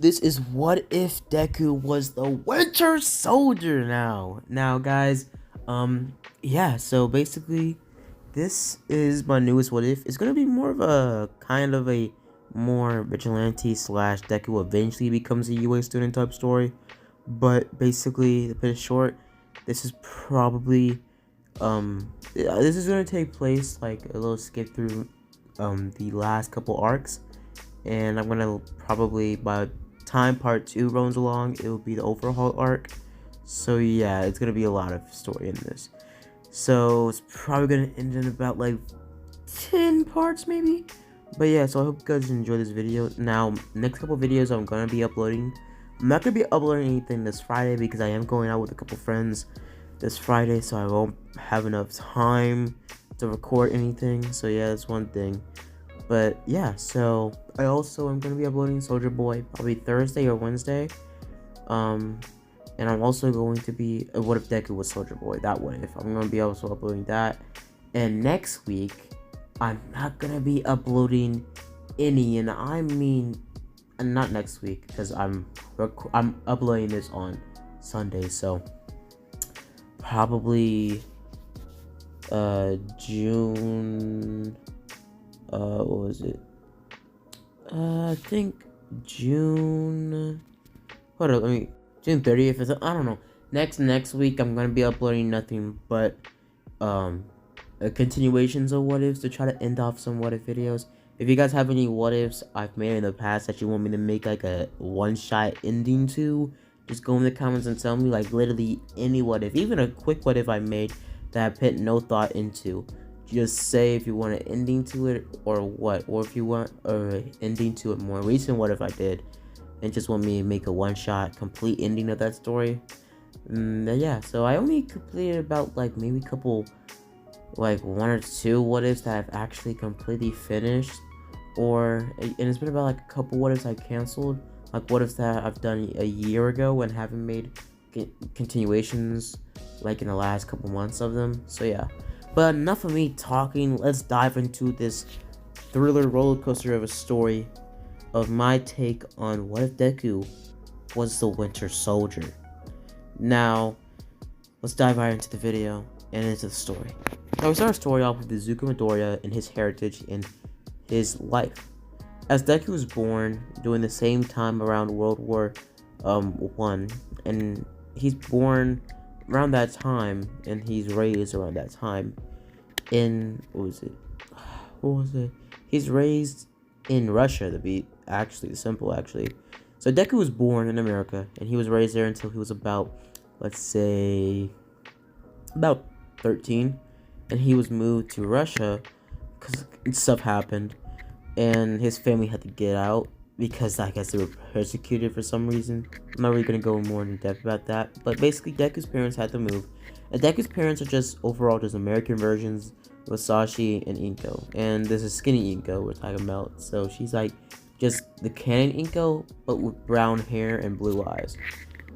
this is what if Deku was the Winter Soldier now. Now, guys, yeah, so basically, this is my newest what if. It's gonna be more of a kind of a more vigilante slash Deku eventually becomes a UA student type story. But basically, to put it short, this is probably, this is gonna take place like a little skip through, the last couple arcs. And I'm gonna probably, by the time part 2 runs along, it will be the overhaul arc. So yeah, it's gonna be a lot of story in this. So it's probably gonna end in about like 10 parts maybe. But yeah, so I hope you guys enjoy this video. Now, next couple videos I'm gonna be uploading. I'm not gonna be uploading anything this Friday because I am going out with a couple friends this Friday, so I won't have enough time to record anything. So yeah, that's one thing. But yeah, so I also am going to be uploading Soldier Boy probably Thursday or Wednesday. And I'm also going to be, what if Deku was Soldier Boy? That what if. I'm going to be also uploading that. And next week, I'm not going to be uploading any, and I mean, not next week, because I'm uploading this on Sunday, so probably June, what was it? I think June. Hold on, June 30th. I don't know. Next week, I'm gonna be uploading nothing but continuations of what ifs to try to end off some what if videos. If you guys have any what ifs I've made in the past that you want me to make like a one-shot ending to, just go in the comments and tell me, like literally any what if, even a quick what if I made that I put no thought into. Just say if you want an ending to it or what, or if you want an ending to it more recent what if I did, and just want me to make a one-shot complete ending of that story. Yeah, so I only completed about like maybe a couple, like 1 or 2 what ifs that I've actually completely finished, and it's been about like a couple what ifs I canceled, like what ifs that I've done a year ago and haven't made continuations like in the last couple months of them. So yeah. But enough of me talking, let's dive into this thriller roller coaster of a story of my take on what if Deku was the Winter Soldier. Now, let's dive right into the video and into the story. Now we start our story off with Izuku Midoriya and his heritage and his life. As Deku was born during the same time around World War I, and he's born around that time, and he's raised around that time in, what was it? He's raised in Russia, to be simple. So Deku was born in America, and he was raised there until he was about, let's say, about 13, and he was moved to Russia because stuff happened, and his family had to get out because I guess they were persecuted for some reason. I'm not really going to go more in depth about that, but basically Deku's parents had to move, and Deku's parents are just overall just American versions with Sashi and Inko, and this is skinny Inko we're talking about, so she's like just the canon Inko, but with brown hair and blue eyes.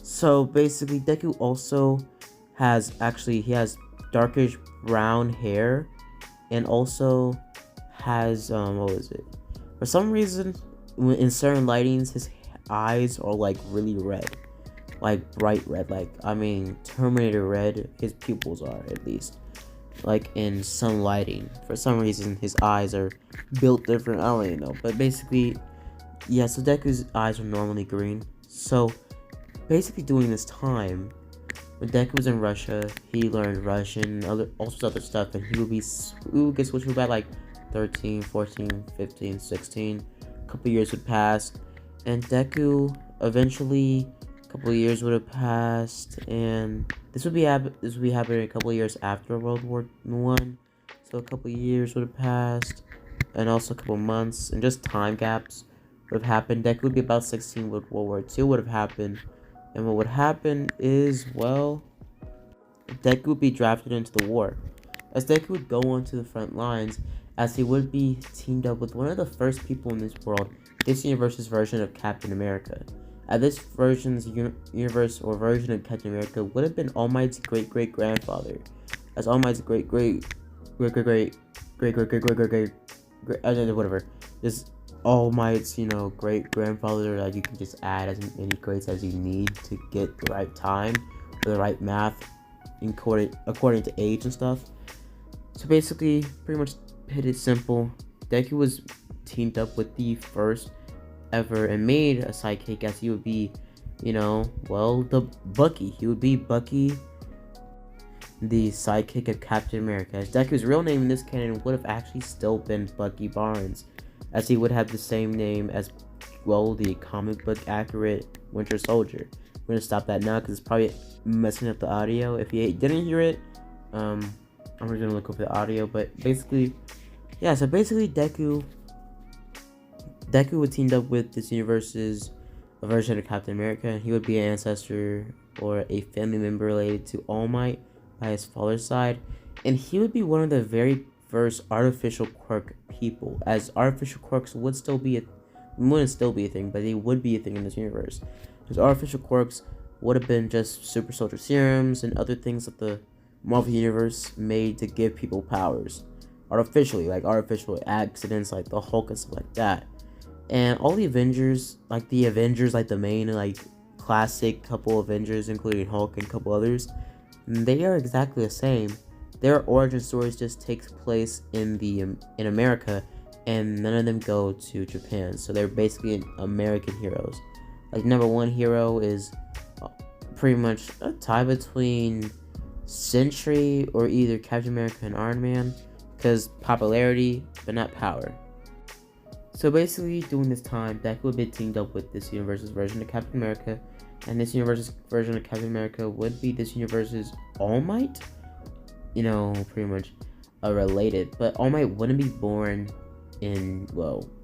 So basically Deku also has, he has darkish brown hair, and also has, for some reason, in certain lightings, his eyes are like really red, like bright red, like Terminator red. His pupils are, at least, like in some lighting. For some reason, his eyes are built different. I don't even know, but basically, yeah. So Deku's eyes are normally green. So basically, during this time, when Deku was in Russia, he learned Russian, all sorts of other stuff, and he would get switched to about like 13, 14, 15, 16. Couple years would pass, and Deku eventually, a couple of years would have passed, and this would be happening a couple of years after World War I. So a couple of years would have passed, and also a couple of months, and just time gaps would have happened. Deku would be about 16 when World War II would have happened, and what would happen is, well, Deku would be drafted into the war. As Deku would go onto the front lines, as he would be teamed up with one of the first people in this world, this universe's version of Captain America. At this version's universe or version of Captain America would have been All Might's great-great-grandfather, as All Might's whatever. This All Might's, great grandfather that you can just add as many grades as you need to get the right time or the right math according to age and stuff. So basically, pretty much hit it simple. Deku was teamed up with the first ever and made a sidekick, as he would be, the Bucky. He would be Bucky, the sidekick of Captain America. As Deku's real name in this canon would have actually still been Bucky Barnes, as he would have the same name as, the comic book accurate Winter Soldier. We're gonna stop that now because it's probably messing up the audio. If you didn't hear it, I'm just gonna look over the audio. But basically, yeah. So basically, Deku would teamed up with this universe's version of Captain America, and he would be an ancestor or a family member related to All Might by his father's side, and he would be one of the very first artificial quirk people, as artificial quirks wouldn't still be a thing, but they would be a thing in this universe. His artificial quirks would have been just super soldier serums and other things that the Marvel Universe made to give people powers artificially, like artificial accidents like the Hulk and stuff like that. And all the Avengers, like the main classic couple Avengers, including Hulk and a couple others, they are exactly the same. Their origin stories just takes place in America, and none of them go to Japan. So they're basically American heroes. Like, number one hero is pretty much a tie between Sentry or either Captain America and Iron Man, because popularity but not power. So basically, during this time, Deku would be teamed up with this universe's version of Captain America, and this universe's version of Captain America would be this universe's All Might. Pretty much related, but All Might wouldn't be born in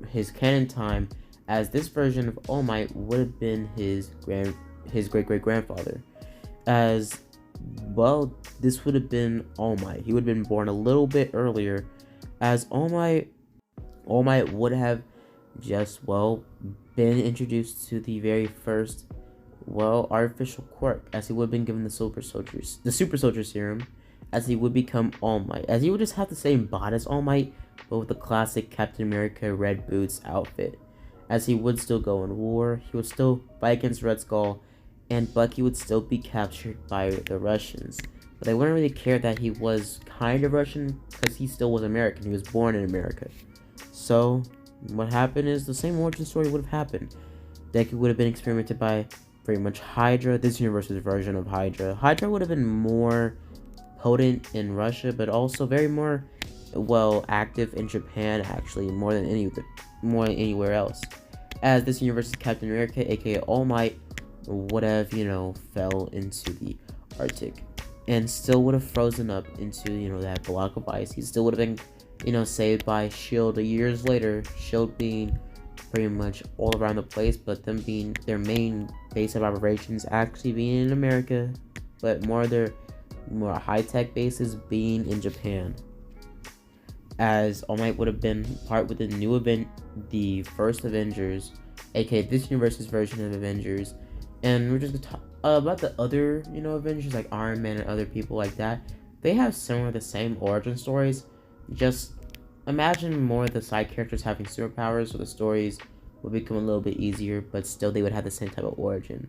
his canon time, as this version of All Might would have been his great grandfather. As this would have been All Might. He would have been born a little bit earlier, as All Might would have just been introduced to the very first artificial quirk, as he would have been given the super soldier serum, as he would become All Might, as he would just have the same body as All Might, but with the classic Captain America red boots outfit. As he would still go in war, he would still fight against Red Skull, and Bucky would still be captured by the Russians. But they wouldn't really care that he was kind of Russian, because he still was American. He was born in America. So what happened is the same origin story would have happened. Deku would have been experimented by pretty much Hydra, this universe's version of Hydra. Hydra would have been more potent in Russia, but also very more active in Japan, actually, more than anywhere else. As this universe's Captain America, aka All Might, would have fell into the Arctic and still would have frozen up into that block of ice. He still would have been saved by Shield years later. Shield being pretty much all around the place, but them being their main base of operations actually being in America, but their more high-tech bases being in Japan. As All Might would have been part with the first Avengers, aka this universe's version of Avengers, and we're just gonna talk about the other Avengers like Iron Man and other people like that. They have the same origin stories. Just imagine more of the side characters having superpowers, so the stories would become a little bit easier, but still they would have the same type of origin.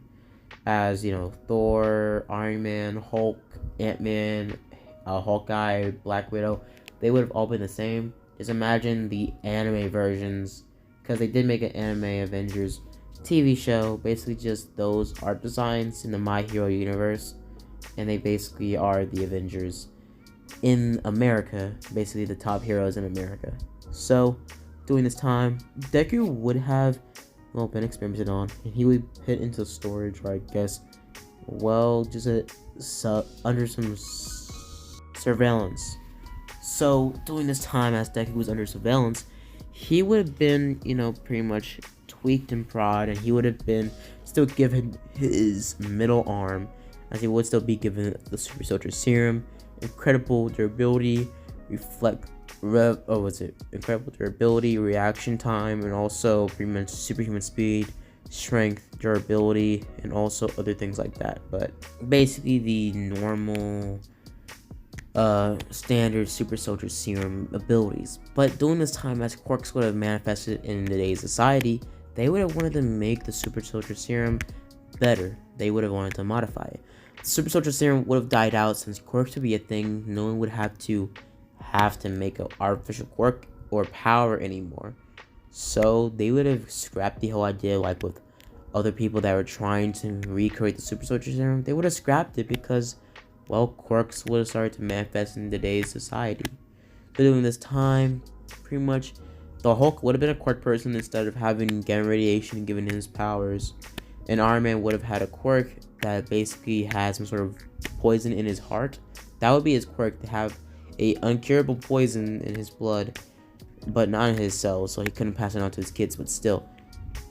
As Thor, Iron Man, Hulk, Ant-Man, Hawkeye, Black Widow, they would have all been the same. Just imagine the anime versions, because they did make an anime Avengers TV show, basically just those art designs in the My Hero universe, and they basically are the Avengers in America, basically the top heroes in America. So during this time, Deku would have been experimented on, and he would be put into storage, or I guess under some surveillance. So during this time, as Deku was under surveillance, he would have been pretty much tweaked and prod, and he would have been still given his middle arm, as he would still be given the super soldier serum, incredible durability, incredible durability, reaction time, and also pretty much superhuman speed, strength, durability, and also other things like that. But basically the normal standard super soldier serum abilities. But during this time, as quirks would have manifested in today's society, they would have wanted to make the super soldier serum better. They would have wanted to modify it. The super soldier serum would have died out since quirks would be a thing. No one would have to make an artificial quirk or power anymore. So they would have scrapped the whole idea, like with other people that were trying to recreate the super soldier serum. They would have scrapped it because, well, quirks would have started to manifest in today's society. So during this time, pretty much, the Hulk would have been a quirk person instead of having gamma radiation given his powers. And Iron Man would have had a quirk that basically has some sort of poison in his heart. That would be his quirk, to have a uncurable poison in his blood, but not in his cells, so he couldn't pass it on to his kids. But still,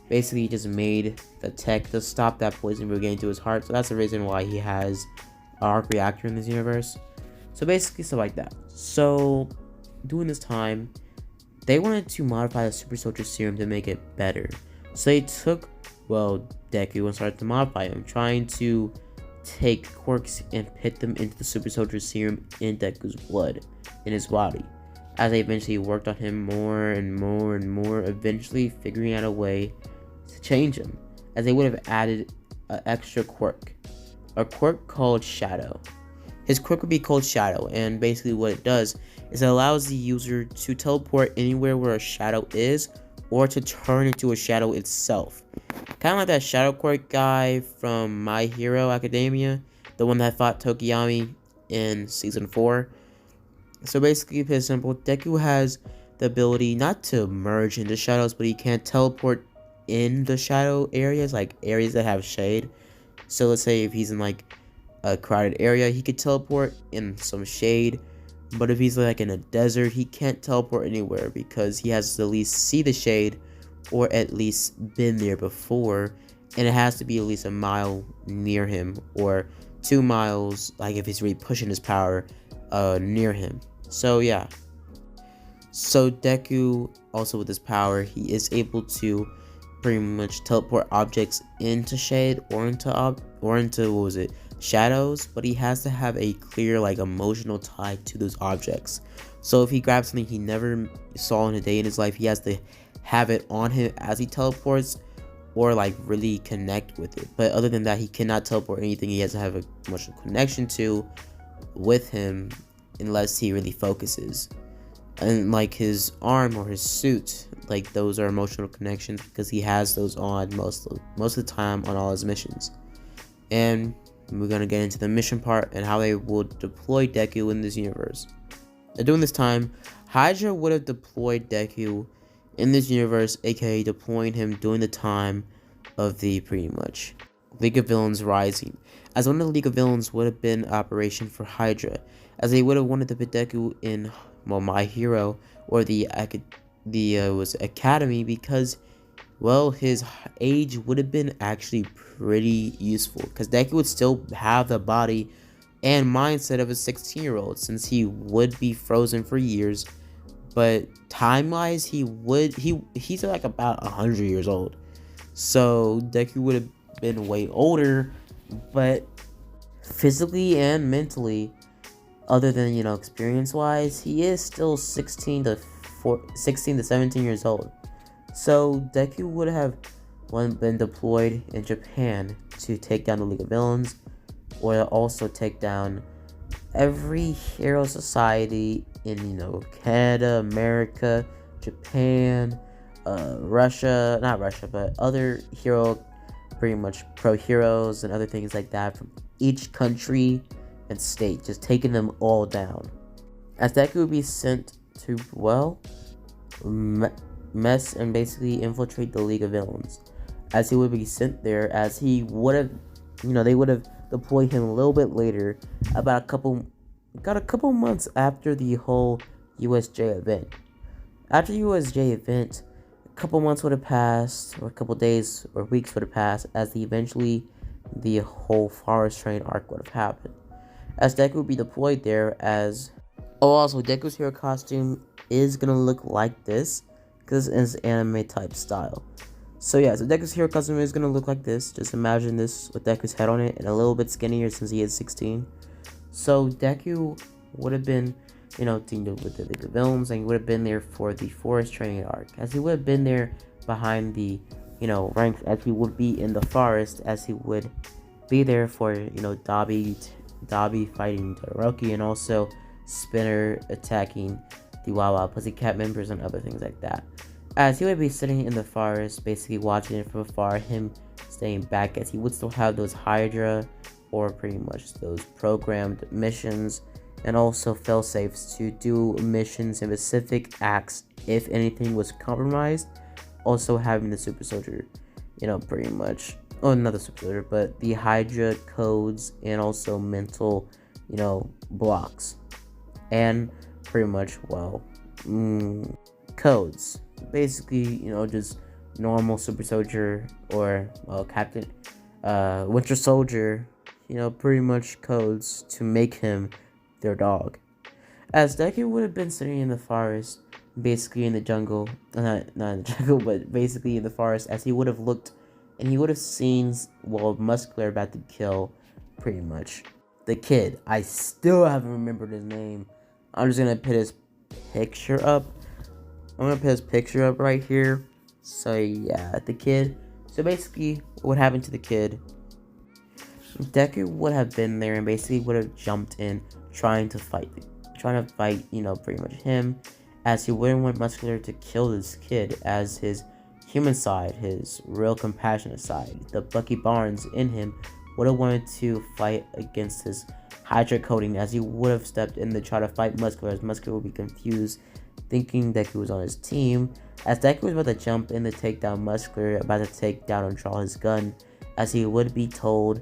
basically, he just made the tech to stop that poison from getting to his heart. So that's the reason why he has an arc reactor in this universe. So basically, stuff like that. So during this time, they wanted to modify the super soldier serum to make it better. So they took, well, Daku and started to modify him, trying to take quirks and pit them into the super soldier serum in Deku's blood, in his body. As they eventually worked on him more and more and more, eventually figuring out a way to change him, as they would have added an extra quirk, a quirk called Shadow. His quirk would be called Shadow, and basically what it does is it allows the user to teleport anywhere where a shadow is, or to turn into a shadow itself. Kind of like that shadow quirk guy from My Hero Academia, the one that fought Tokiyami in season 4. So basically, pretty simple, Deku has the ability not to merge into shadows, but he can teleport in the shadow areas, like areas that have shade. So let's say if he's in like a crowded area, he could teleport in some shade. But if he's like in a desert, he can't teleport anywhere because he has to at least see the shade, or at least been there before, and it has to be at least a mile near him, or 2 miles, like if he's really pushing his power near him. So yeah, so Deku, also with his power, he is able to pretty much teleport objects into shade, or into what was it, shadows, but he has to have a clear like emotional tie to those objects. So if he grabs something he never saw in a day in his life, he has to have it on him as he teleports, or like really connect with it. But other than that, he cannot teleport anything he has to have a emotional connection to with him, unless he really focuses. And like his arm or his suit, like those are emotional connections because he has those on most of the time on all his missions. And we're gonna get into the mission part and how they will deploy Deku in this universe. And during this time, Hydra would have deployed Deku in this universe, aka deploying him during the time of the pretty much League of Villains Rising, as one of the League of Villains would have been Operation for Hydra, as they would have wanted to put Deku in, well, My Hero, or the Academy, because, well, his age would have been actually pretty useful, because Deku would still have the body and mindset of a 16-year-old, since he would be frozen for years. But time-wise, he's like about 100 years old. So Deku would have been way older, but physically and mentally, other than, you know, experience-wise, he is still 16 to 17 years old. So Deku would have been deployed in Japan to take down the League of Villains, or also take down every hero society in, you know, Canada, America, Japan, Russia, not Russia, but other hero, pretty much pro heroes and other things like that from each country and state, just taking them all down. As Deku would be sent to, well, mess and basically infiltrate the League of Villains, as he would be sent there, as he would have, you know, they would have deployed him a little bit later, about a couple months after the whole USJ event. After the USJ event, a couple months would have passed, or a couple days or weeks would have passed, as eventually the whole Forest Train arc would have happened, as Deku would be deployed there. As also Deku's hero costume is gonna look like this, because it's anime type style. So yeah, so Deku's hero costume is gonna look like this. Just imagine this with Deku's head on it and a little bit skinnier since he is 16. So Deku would have been, teamed up with the League of Villains, and he would have been there for the Forest training arc, as he would have been there behind the, ranks, as he would be in the forest, as he would be there for, Dobby fighting Todoroki, and also Spinner attacking the Wawa Pussycat members and other things like that. As he would be sitting in the forest, basically watching it from afar, him staying back, as he would still have those Hydra, or pretty much those programmed missions, and also fail-safes to do missions and specific acts if anything was compromised. Also having the Super Soldier, pretty much, not the Super Soldier, but the Hydra codes, and also mental, blocks, and pretty much, codes. Basically, just normal Super Soldier, or, Captain, Winter Soldier, pretty much codes to make him their dog. As Daku would have been sitting in the forest, basically in the jungle, not in the jungle, but basically in the forest, as he would have looked, and he would have seen, Muscular about to kill, pretty much, the kid. I still haven't remembered his name. I'm just gonna put his picture up. Right here. So yeah, the kid. So basically, what happened to the kid? Deku would have been there and basically would have jumped in, trying to fight, pretty much him, as he wouldn't want Muscular to kill this kid, as his human side, his real compassionate side, the Bucky Barnes in him, would have wanted to fight against his Hydra coding, as he would have stepped in to try to fight Muscular, as Muscular would be confused, thinking Deku was on his team, as Deku was about to jump in to take down Muscular, about to take down and draw his gun, as he would be told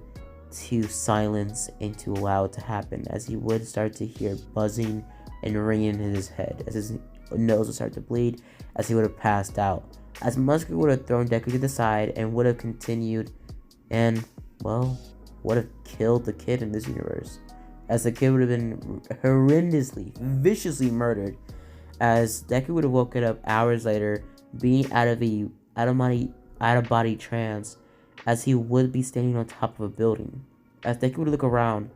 to silence and to allow it to happen, as he would start to hear buzzing and ringing in his head, as his nose would start to bleed, as he would have passed out, as Muscular would have thrown Deku to the side and would have continued and, would have killed the kid in this universe, as the kid would have been horrendously, viciously murdered, as Deku would have woken up hours later, being out of body trance, as he would be standing on top of a building, as Deku would look around,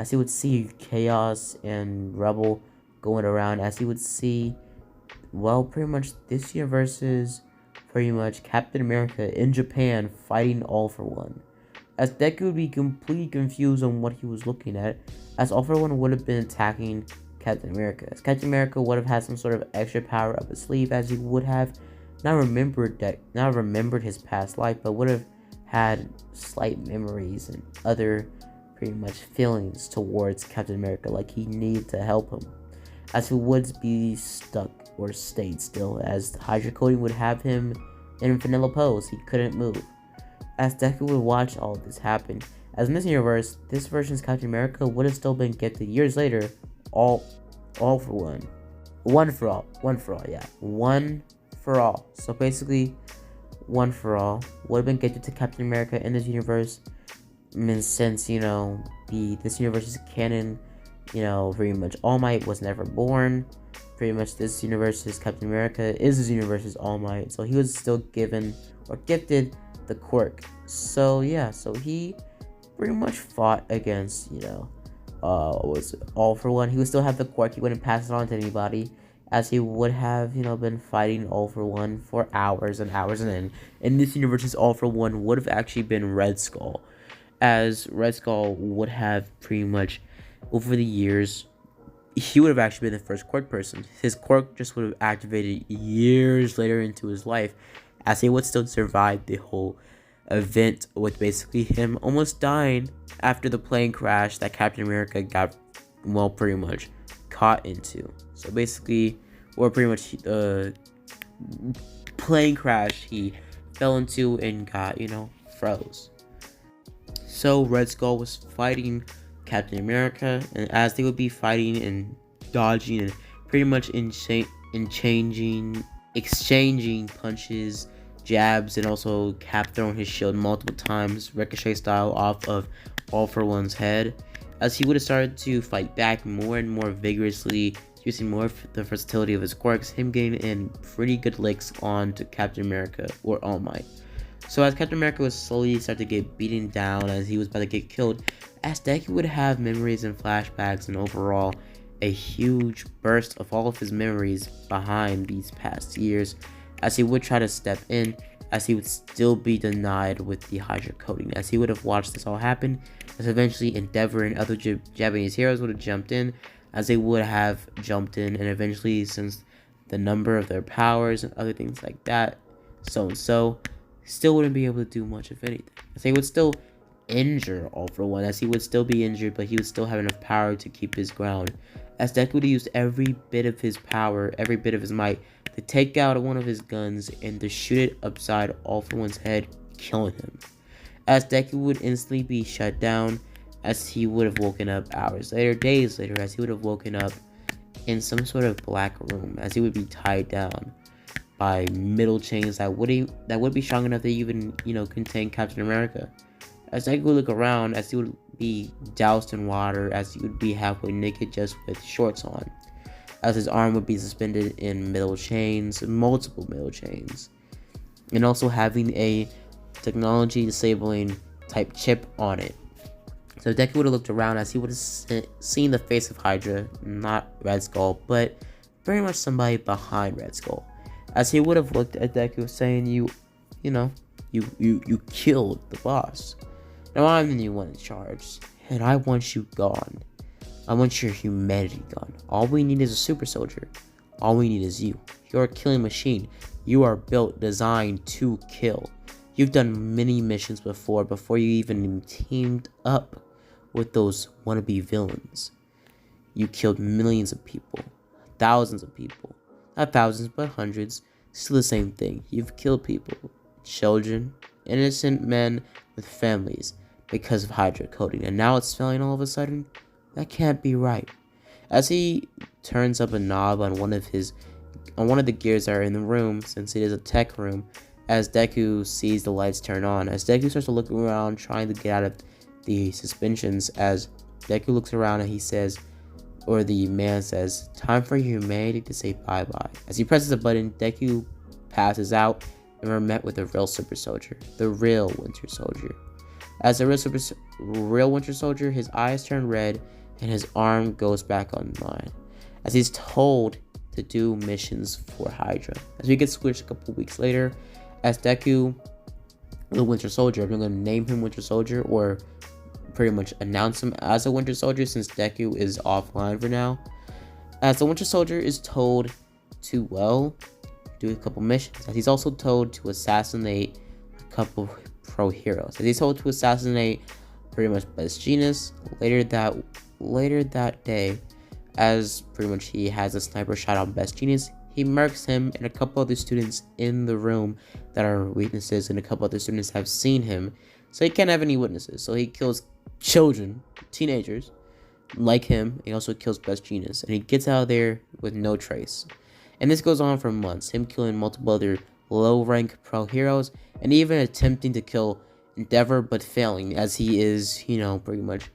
as he would see chaos and rubble going around, as he would see, pretty much this universe's, pretty much Captain America in Japan fighting All For One, as Deku would be completely confused on what he was looking at, as All For One would have been attacking Captain America, as Captain America would have had some sort of extra power up his sleeve, as he would have not remembered his past life, but would have had slight memories and other pretty much feelings towards Captain America, like he needed to help him, as he would be stuck or stayed still, as the Hydra coding would have him in vanilla pose, he couldn't move, as Deku would watch all of this happen, as in this universe, this version's Captain America would have still been gifted years later, all for one. One for all. So basically, One for All would have been gifted to Captain America in this universe, since, this universe is canon, pretty much All Might was never born, pretty much this universe's Captain America is this universe's All Might, so he was still given, or gifted, the quirk. So yeah, so he pretty much fought against, was All For One. He would still have the quirk, he wouldn't pass it on to anybody, as he would have, been fighting All For One for hours and hours, and then in this universe's All For One would have actually been Red Skull, as Red Skull would have pretty much, over the years, he would have actually been the first quirk person. His quirk just would have activated years later into his life, as he would still survive the whole event with basically him almost dying after the plane crash that Captain America got, pretty much caught into. So basically, or pretty much the plane crash he fell into and got, froze. So Red Skull was fighting Captain America, and as they would be fighting and dodging and pretty much exchanging punches, jabs, and also Cap throwing his shield multiple times, ricochet style, off of All For One's head, as he would have started to fight back more and more vigorously, using more of the versatility of his quirks, him getting in pretty good licks on to Captain America, or All Might. So as Captain America was slowly starting to get beaten down, as he was about to get killed, as Deku would have memories and flashbacks, and overall, a huge burst of all of his memories behind these past years, as he would try to step in, as he would still be denied with the Hydra coding, as he would have watched this all happen, as eventually Endeavor and other Japanese heroes would have jumped in, as they would have jumped in, and eventually, since the number of their powers and other things like that, so and so, still wouldn't be able to do much of anything, as they would still injure All For One, as he would still be injured, but he would still have enough power to keep his ground, as Deku would use every bit of his power, every bit of his might, to take out one of his guns and to shoot it upside All For One's head, killing him. As Deku would instantly be shut down, as he would have woken up hours later, days later, as he would have woken up in some sort of black room, as he would be tied down by middle chains that would be strong enough to even, contain Captain America. As Deku would look around, as he would be doused in water, as he would be halfway naked just with shorts on, as his arm would be suspended in middle chains, multiple middle chains, and also having a technology disabling type chip on it. So Deku would have looked around, as he would have seen the face of Hydra, not Red Skull, but very much somebody behind Red Skull, as he would have looked at Deku saying, you killed the boss. Now I'm the new one in charge, and I want you gone. I want your humanity gone. All we need is a super soldier. All we need is you. You're a killing machine. You are built, designed to kill. You've done many missions before you even teamed up with those wannabe villains. You killed millions of people. Thousands of people. Not thousands, but hundreds. Still the same thing. You've killed people. Children. Innocent men with families. Because of Hydra coding. And now it's failing all of a sudden? That can't be right. As he turns up a knob on one of the gears that are in the room, since it is a tech room, as Deku sees the lights turn on, as Deku starts to look around trying to get out of the suspensions, as Deku looks around and he says, or the man says, time for humanity to say bye-bye. As he presses a button, Deku passes out, and we're met with a real super soldier, the real Winter Soldier. As the real Winter Soldier, his eyes turn red, and his arm goes back online, as he's told to do missions for Hydra. As we get switched a couple weeks later, as Deku, the Winter Soldier, I'm going to name him Winter Soldier, or pretty much announce him as a Winter Soldier, since Deku is offline for now. As the Winter Soldier is told to, do a couple missions, as he's also told to assassinate a couple pro heroes. As he's told to assassinate pretty much Best Genius later that day, as pretty much he has a sniper shot on Best Genius. He murks him and a couple other students in the room that are witnesses, and a couple other students have seen him, so he can't have any witnesses. So he kills children, teenagers like him. He also kills Best Genius, and he gets out of there with no trace. And this goes on for months, him killing multiple other low-rank pro heroes, and even attempting to kill Endeavor, but failing, as he is, pretty much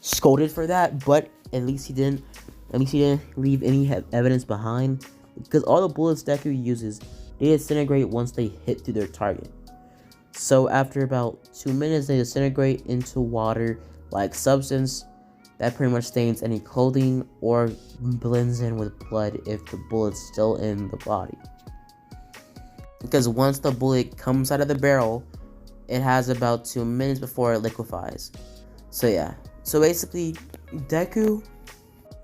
scolded for that. But at least he didn't leave any evidence behind, because all the bullets Deku uses, they disintegrate once they hit through their target. So after about 2 minutes, they disintegrate into water-like substance that pretty much stains any clothing or blends in with blood if the bullet's still in the body. Because once the bullet comes out of the barrel, it has about 2 minutes before it liquefies. So yeah. So basically,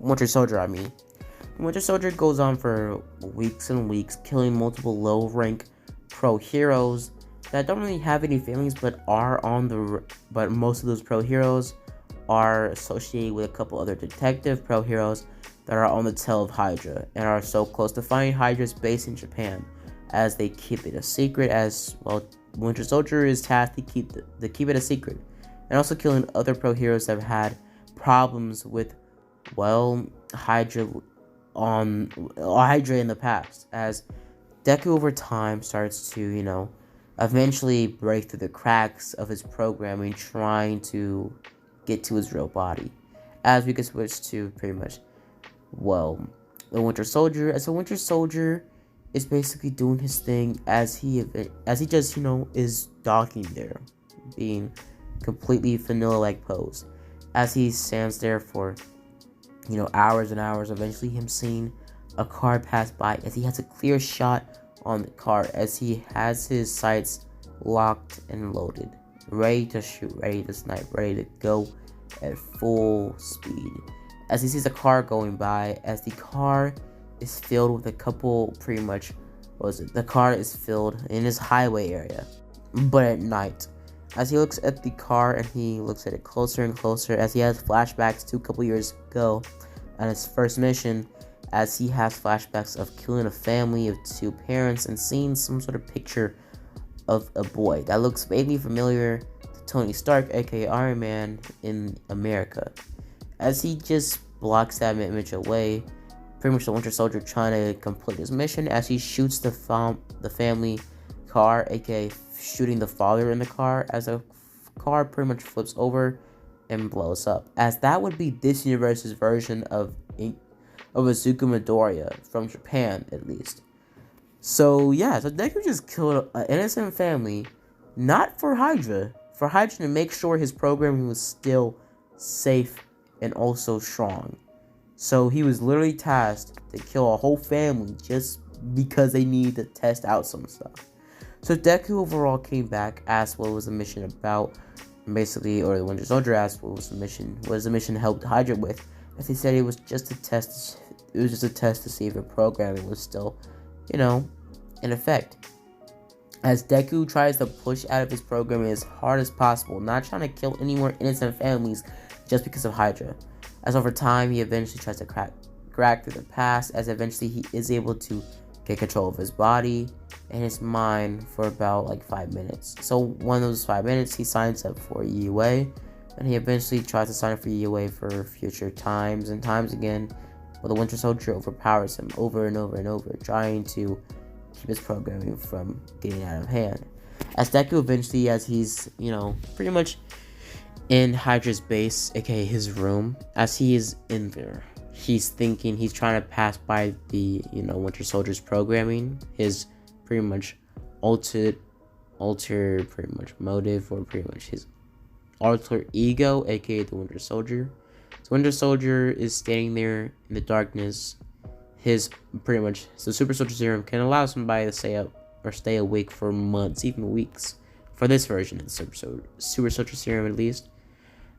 Winter Soldier goes on for weeks and weeks, killing multiple low-rank pro heroes that don't really have any feelings, but most of those pro heroes are associated with a couple other detective pro heroes that are on the tail of Hydra and are so close to finding Hydra's base in Japan, as they keep it a secret, as Winter Soldier is tasked to keep it a secret, and also killing other pro heroes that have had problems with Hydra in the past, as Deku over time starts to eventually break through the cracks of his programming, trying to get to his real body. As we can switch to pretty much the Winter Soldier, as the Winter Soldier is basically doing his thing, as he just is docking there, being completely vanilla-like pose. As he stands there for, hours and hours, eventually him seeing a car pass by, as he has a clear shot on the car, as he has his sights locked and loaded, ready to shoot, ready to snipe, ready to go at full speed. As he sees a car going by, as the car is filled with a couple, pretty much, the car is filled in his highway area, but at night. As he looks at the car and he looks at it closer and closer, as he has flashbacks to a couple years ago on his first mission, as he has flashbacks of killing a family of 2 parents and seeing some sort of picture of a boy that looks vaguely familiar to Tony Stark, aka Iron Man, in America. As he just blocks that image away, pretty much the Winter Soldier trying to complete his mission, as he shoots the family car, aka shooting the father in the car, as a car pretty much flips over and blows up. As that would be this universe's version of Izuku Midoriya from Japan, at least. So yeah, so Deku just killed an innocent family, not for Hydra to make sure his programming was still safe and also strong. So he was literally tasked to kill a whole family just because they needed to test out some stuff. So Deku overall came back, asked what was the mission about, basically, or the Winter Soldier asked what was the mission helped Hydra with, as he said it was just a test. It was just a test to see if the programming was still, in effect. As Deku tries to push out of his programming as hard as possible, not trying to kill any more innocent families just because of Hydra. As over time, he eventually tries to crack through the past, as eventually he is able to get control of his body and his mind for about 5 minutes. So one of those 5 minutes, he signs up for EUA, and he eventually tries to sign up for EUA for future times and times again, but the Winter Soldier overpowers him over and over and over, trying to keep his programming from getting out of hand. As Deku eventually, as he's, pretty much in Hydra's base, aka his room, as he is in there, he's trying to pass by the, Winter Soldier's programming, his pretty much alter pretty much motive, or pretty much his alter ego, aka the Winter Soldier. The Winter Soldier is standing there in the darkness. The Super Soldier Serum can allow somebody to stay awake for months, even weeks, for this version of the Super Soldier Serum at least.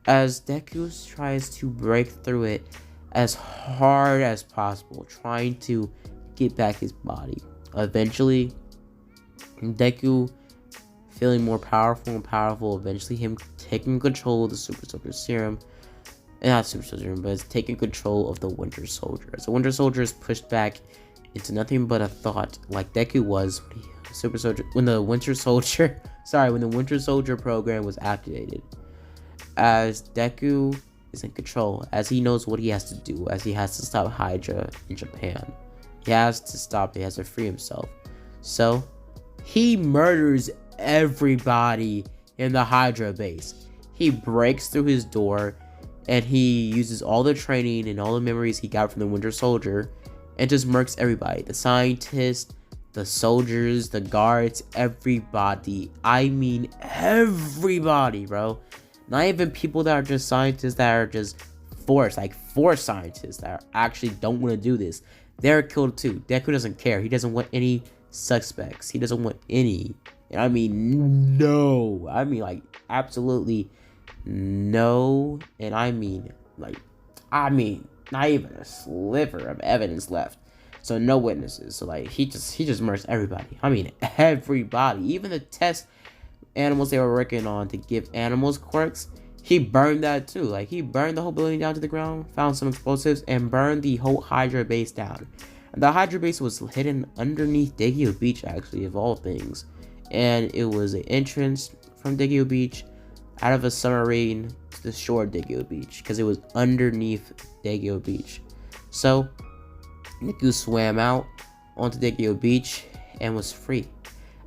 As Deku tries to break through it as hard as possible, trying to get back his body. Eventually, Deku feeling more powerful and powerful, eventually him taking control of the Super Soldier Serum. Not Super Soldier Serum, but it's taking control of the Winter Soldier. As the Winter Soldier is pushed back into nothing but a thought, like Deku was when the Winter Soldier program was activated. As Deku is in control, as he knows what he has to do, as he has to stop Hydra in Japan. He has to free himself. So, he murders everybody in the Hydra base. He breaks through his door, and he uses all the training and all the memories he got from the Winter Soldier, and just murks everybody. The scientists, the soldiers, the guards, everybody. I mean everybody, bro. Not even people that are just scientists that are just force scientists that actually don't want to do this. They're killed too. Deku doesn't care. He doesn't want any suspects. He doesn't want any. And I mean, no. I mean, absolutely no. And I mean, not even a sliver of evidence left. So no witnesses. So he just murders everybody. I mean, everybody. Even the test animals they were working on to give animals quirks, he burned that too. He burned the whole building down to the ground, found some explosives, and burned the whole Hydra base down. And the Hydra base was hidden underneath Daku Beach, actually, of all things. And it was an entrance from Daku Beach out of a submarine to the shore of Daku Beach, because it was underneath Daku Beach. So Deku swam out onto Daku Beach and was free,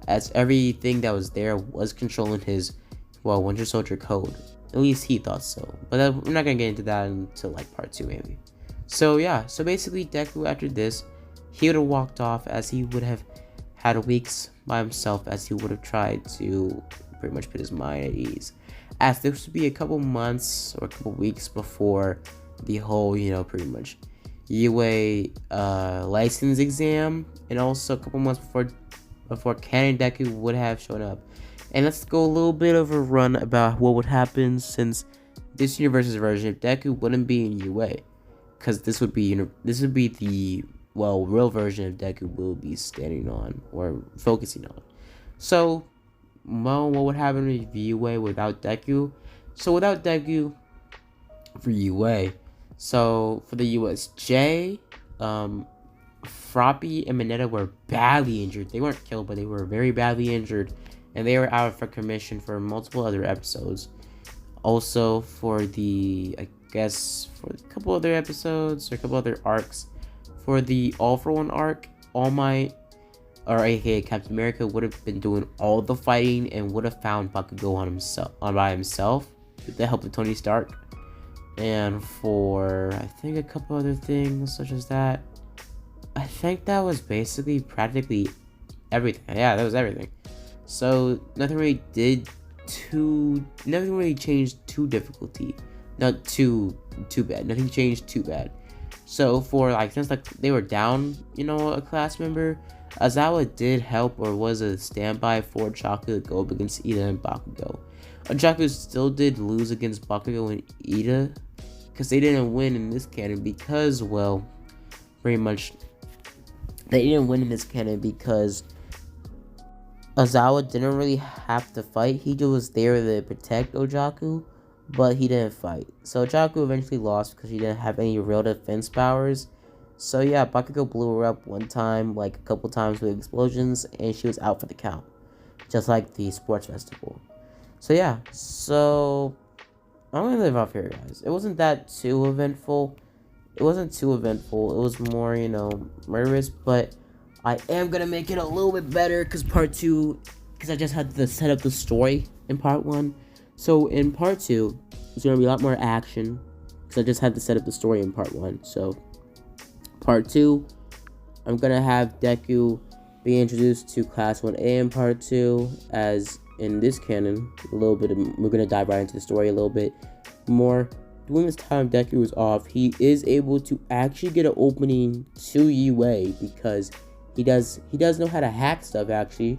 as everything that was there was controlling his, Winter Soldier code. At least he thought so. But we're not going to get into that until part 2 maybe. So yeah, so basically Deku, after this, he would have walked off, as he would have had weeks by himself, as he would have tried to pretty much put his mind at ease. as this would be a couple months or a couple weeks before the whole, pretty much UA license exam, and also a couple months before Canon Deku would have shown up. And let's go a little bit of a run about what would happen since this universe's version of Deku wouldn't be in UA, because this would be the real version of Deku will be standing on or focusing on. So, what would happen with UA without Deku? So without Deku for UA, so for the USJ, Froppy and Mineta were badly injured. They weren't killed, but they were very badly injured, and they were out for commission for multiple other episodes. Also for the, for a couple other episodes or a couple other arcs, for the All for One arc, All Might, or aka Captain America, would have been doing all the fighting and would have found Bakugo by himself with the help of Tony Stark. And for I think a couple other things such as that, I think that was basically practically everything. Yeah, that was everything. So nothing really changed too difficulty. Not too bad. Nothing changed too bad. So for since they were down, a class member, Azawa did help or was a standby for Chaku to go up against Ida and Bakugo. Chaku still did lose against Bakugo and Ida, because they didn't win in this canon because, pretty much, they didn't win in this canon because Azawa didn't really have to fight. He just was there to protect Ojaku, but he didn't fight. So Ojaku eventually lost because he didn't have any real defense powers. So yeah, Bakugo blew her up one time, a couple times with explosions, and she was out for the count. Just like the sports festival. So yeah, I'm gonna leave off here, guys. It wasn't that too eventful. It was more, murderous, but I am gonna make it a little bit better because I just had to set up the story in part 1. So in part 2, there's gonna be a lot more action because I just had to set up the story in part 1. So part 2, I'm gonna have Deku be introduced to Class 1A in part 2, as in this canon, we're gonna dive right into the story a little bit more. During this time Deku is off, he is able to actually get an opening to UA because he does know how to hack stuff. Actually,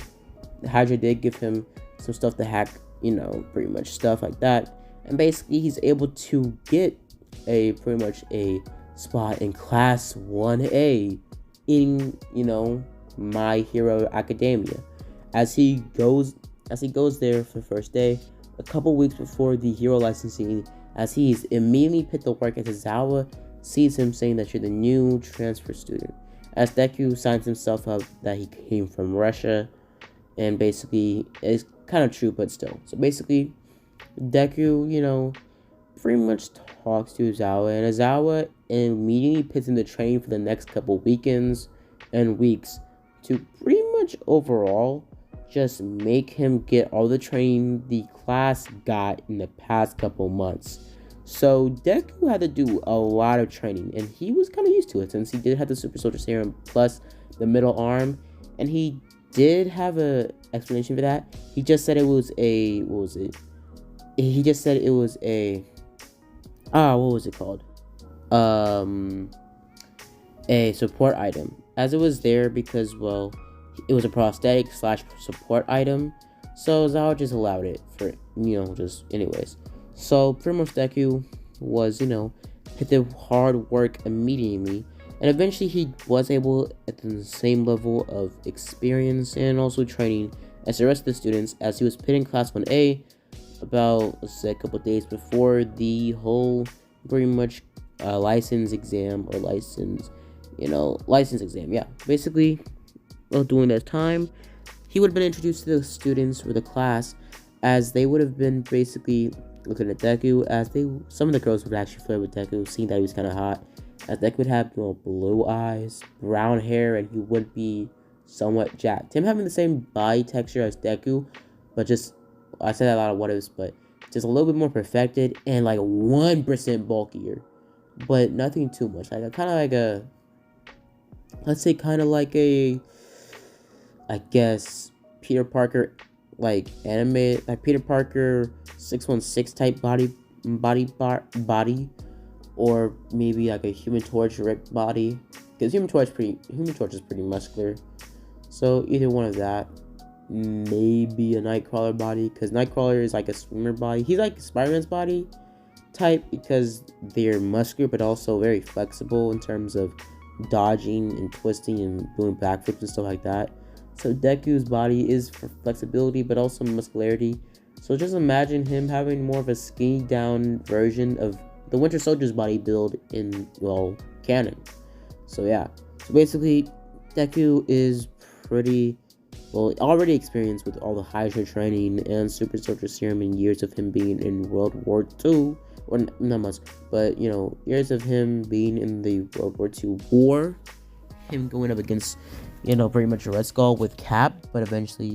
Hydra did give him some stuff to hack, pretty much stuff like that, and basically he's able to get pretty much a spot in Class 1A in My Hero Academia, as he goes there for the first day, a couple weeks before the hero licensing, as he's immediately put to work as Zawa sees him saying that you're the new transfer student, as Deku signs himself up that he came from Russia, and basically it's kind of true, but still. So basically Deku, pretty much talks to Zawa, and Zawa immediately puts him to train for the next couple weekends and weeks to pretty much overall just make him get all the training the class got in the past couple months. So Deku had to do a lot of training, and he was kind of used to it since he did have the Super Soldier Serum plus the middle arm, and he did have a explanation for that. He just said it was a, what was it? He just said it was a, what was it called? A support item, as it was there because, it was a prosthetic / support item, so Zawa just allowed it for, just anyways. So pretty much Deku was, hit the hard work immediately, and eventually he was able at the same level of experience and also training as the rest of the students, as he was put in Class 1A about, a couple days before the whole pretty much license exam, yeah. Basically, during that time, he would have been introduced to the students for the class, as they would have been basically looking at Deku, as some of the girls would actually flirt with Deku, seeing that he was kind of hot, as Deku would have blue eyes, brown hair, and he would be somewhat jacked. Him having the same body texture as Deku, but just, I said that a lot of what ifs, but just a little bit more perfected and 1% bulkier, but nothing too much. Let's say kind of like a, I guess, Peter Parker like anime, like Peter Parker 616 type body, or maybe like a Human Torch ripped body, because Human Torch is pretty muscular. So either one of that, maybe a Nightcrawler body, because Nightcrawler is like a swimmer body. He's like Spider-Man's body type because they're muscular but also very flexible in terms of dodging and twisting and doing backflips and stuff like that. So Deku's body is for flexibility but also muscularity. So just imagine him having more of a skinny down version of the Winter Soldier's body build in, well, canon. So yeah. So basically, Deku is pretty, well, already experienced with all the Hydra training and Super Soldier Serum and years of him being in World War II. Or not much, but years of him being in the World War II war, him going up against, pretty much a Red Skull with Cap, but eventually,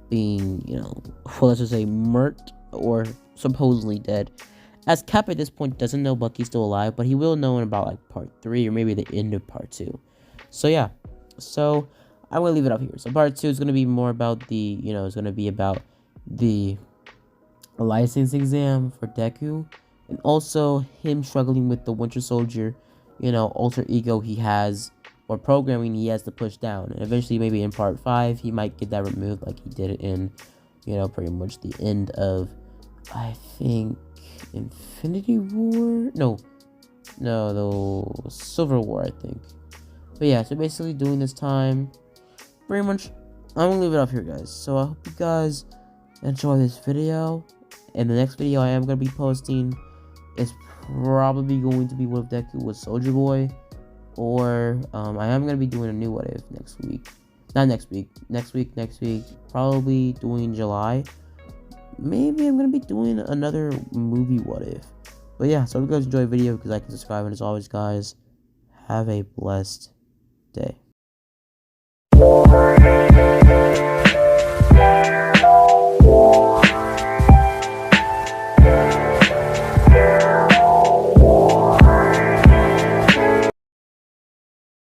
being, well, let's just say murked or supposedly dead. As Cap at this point doesn't know Bucky's still alive, but he will know in about like part 3 or maybe the end of part 2. So yeah, so I'm gonna leave it up here. So part 2 is gonna be more about the, it's gonna be about the license exam for Deku. And also him struggling with the Winter Soldier, alter ego he has, or programming he has to push down. And eventually, maybe in part 5, he might get that removed like he did it in, pretty much the end of, I think, Infinity War? No, the Civil War, I think. But yeah, so basically doing this time, pretty much, I'm gonna leave it up here, guys. So I hope you guys enjoy this video. And the next video I am gonna be posting is probably going to be What If Deku was Soldier Boy, or I am going to be doing a new What If next week. Not next week. Next week. Probably doing July. Maybe I'm going to be doing another movie What If. But yeah, so if you guys enjoy the video, because I can subscribe, and as always, guys, have a blessed day.